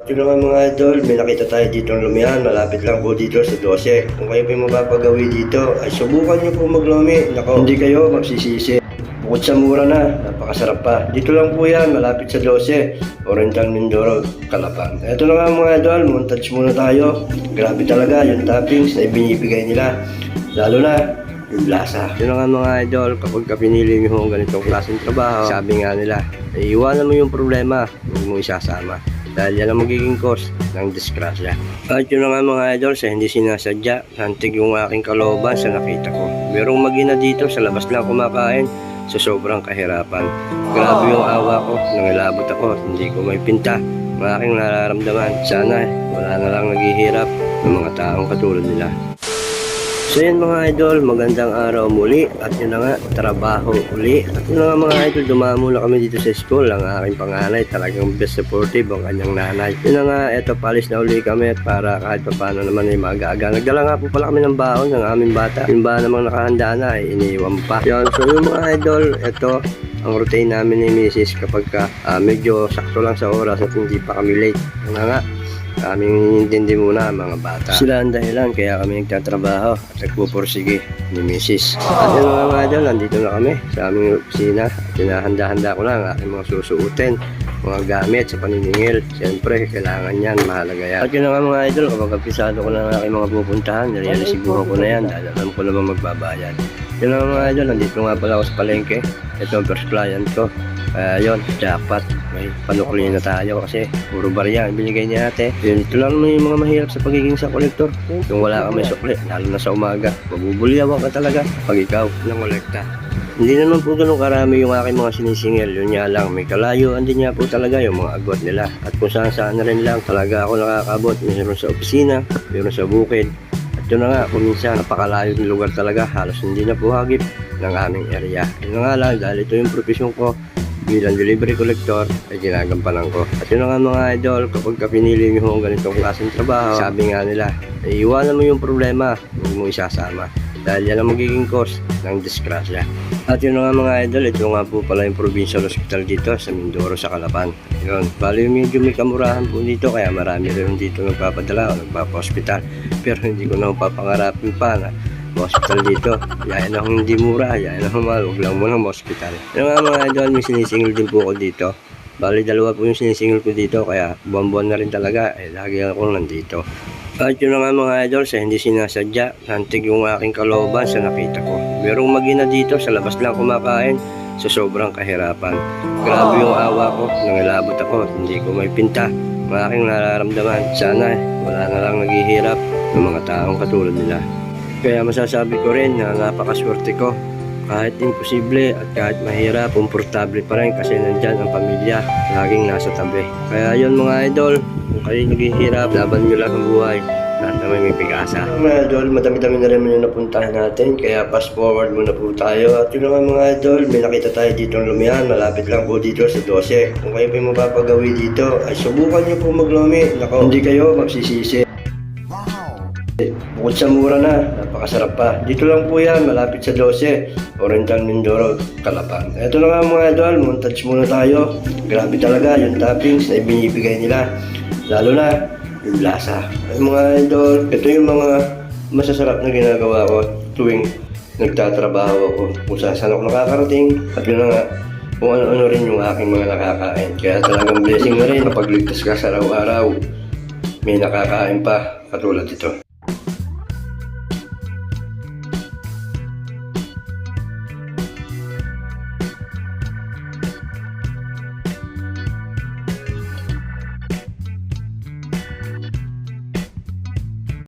Ito na nga mga idol, may nakita tayo dito ng lumihan, malapit lang po dito sa 12. Kung kayo po mapapagawi dito, ay subukan nyo po maglumi. Nako, hindi kayo magsisisi. Bukod sa mura na, napakasarap pa. Dito lang po yan, malapit sa 12, Oriental Mindoro, Calapan. Ito na nga mga idol, montage muna tayo. Grabe talaga yung toppings na ibinibigay nila. Lalo na yung lasa. Ito na nga mga idol, kapag pinili nyo yung ganitong klaseng trabaho, sabi nga nila, iwanan mo yung problema, huwag mo isasama. Dahil yan ang magiging cause ng disgrasya. At yun na nga mga idol, sa hindi sinasadya, hantig yung aking kalooban sa nakita ko. Merong magina dito sa labas lang kumakain sa sobrang kahirapan. Grabe yung awa ko, nangilabot ako, hindi ko may pinta ang aking nararamdaman. Sana wala na lang naghihirap ng mga taong katulad nila. So yun mga idol, magandang araw muli at yun na nga, trabaho uli. At yun na nga mga idol, dumamo na kami dito sa school. Ang aking panganay, talagang best supportive ang kanyang nanay. Yun na nga, eto palis na uli kami para kahit pa paano naman ay maaga-aga. Nagdala nga po pala kami ng baon ng aming bata. Yung ba namang nakahanda na ay iniwan pa. Yun, so yung mga idol, eto ang routine namin ni Mrs. kapag medyo sakto lang sa oras at hindi pa kami late. Yun na nga, kaming intindi muna mga bata. Sila ang dahilan kaya kami nagtatrabaho at nagpupursige ni Mrs. At yun mga idol, nandito na kami sa aming opisina. Pinahanda-handa ko na ang aking mga susuotin, mga gamit sa paniningil. Siyempre, kailangan yan, mahalaga yan. At yun nga mga idol, kapag apisado ko na ang aking mga pupuntahan, nirealisiguhan ko na yan dahil alam ko naman magbabayad. Yun nga mga idol, nandito nga pala ako sa palengke. Ito ang first client ko. Kaya yun, jackpot. May panukuli na tayo kasi puro barya ang binigay niya ate. Yun, ito lang naman yung mga mahirap sa pagiging sa kolektor. Kung wala ka may sukli, lalo na sa umaga, mabubulyawan ka talaga pag ikaw ng kolekta. Hindi naman po ganun karami yung aking mga sinisingil. Yun nga lang, may kalayuan din niya po talaga yung mga agwat nila. At kung saan na rin lang talaga ako nakakabot. Mayroon sa opisina, mayroon sa bukid. At yun na nga, kung minsan napakalayo ng lugar talaga, halos hindi na po hagip ng aming area. Yun nga lang, dahil ito yung profesyon ko bilang delivery collector ay ginagampanan ko. At yun nga mga idol, kapag pinili nyo yung ganitong klaseng trabaho, sabi nga nila, iwanan mo yung problema, huwag mo isasama. Dahil yan ang magiging cause ng disgrasya. At yun nga mga idol, ito nga po pala yung provincial hospital dito sa Mindoro sa Calapan. Yun, bali medyo may kamurahan po dito kaya marami rin dito nagpapadala o nagpapa-hospital. Pero hindi ko na papangarapin pa na hospital dito. Yayan akong hindi mura, yayan akong mahal, huwag lang muna hospital. Yung nga mga idol, may sinisingil din po ako dito. Bali dalawa po yung sinisingil ko dito kaya buwan-buwan na rin talaga, lagi akong nandito. At yun nga mga idol, sa hindi sinasadya, hantig yung aking kalooban sa nakita ko. Merong magina dito sa labas lang kumakain sa sobrang kahirapan. Grabe yung awa ko, nangilabot ako, hindi ko may pinta ang aking nararamdaman. Sana wala na lang naghihirap ng mga taong katulad nila. Kaya masasabi ko rin na napakaswerte ko. Kahit imposible at kahit mahirap, komportable pa rin kasi nandyan ang pamilya laging nasa tabi. Kaya yun mga idol, kung kayo naghihirap, laban nyo lang ang buhay. Lahat naman may pag-asa. Mga idol, madami-dami na rin yung napuntahan natin. Kaya fast forward muna po tayo. At yun nga mga idol, may nakita tayo dito ng lumihan. Malapit lang po dito sa 12. Kung kayo po mapapagawi dito, ay subukan nyo po maglumi. Nako, hindi kayo magsisisi. Bukod sa mura na, napakasarap pa. Dito lang po yan, malapit sa 12, Oriental Mindoro, Calapan. Ito na nga mga idol, montage muna tayo. Grabe talaga yung toppings na ibinibigay nila. Lalo na yung lasa. Ay mga idol, ito yung mga masasarap na ginagawa ko tuwing nagtatrabaho ako. Kung saan ako nakakarating. At yun na nga, kung ano-ano rin yung aking mga nakakain. Kaya talagang blessing na rin kapag ligtas ka sa araw-araw. May nakakain pa katulad ito.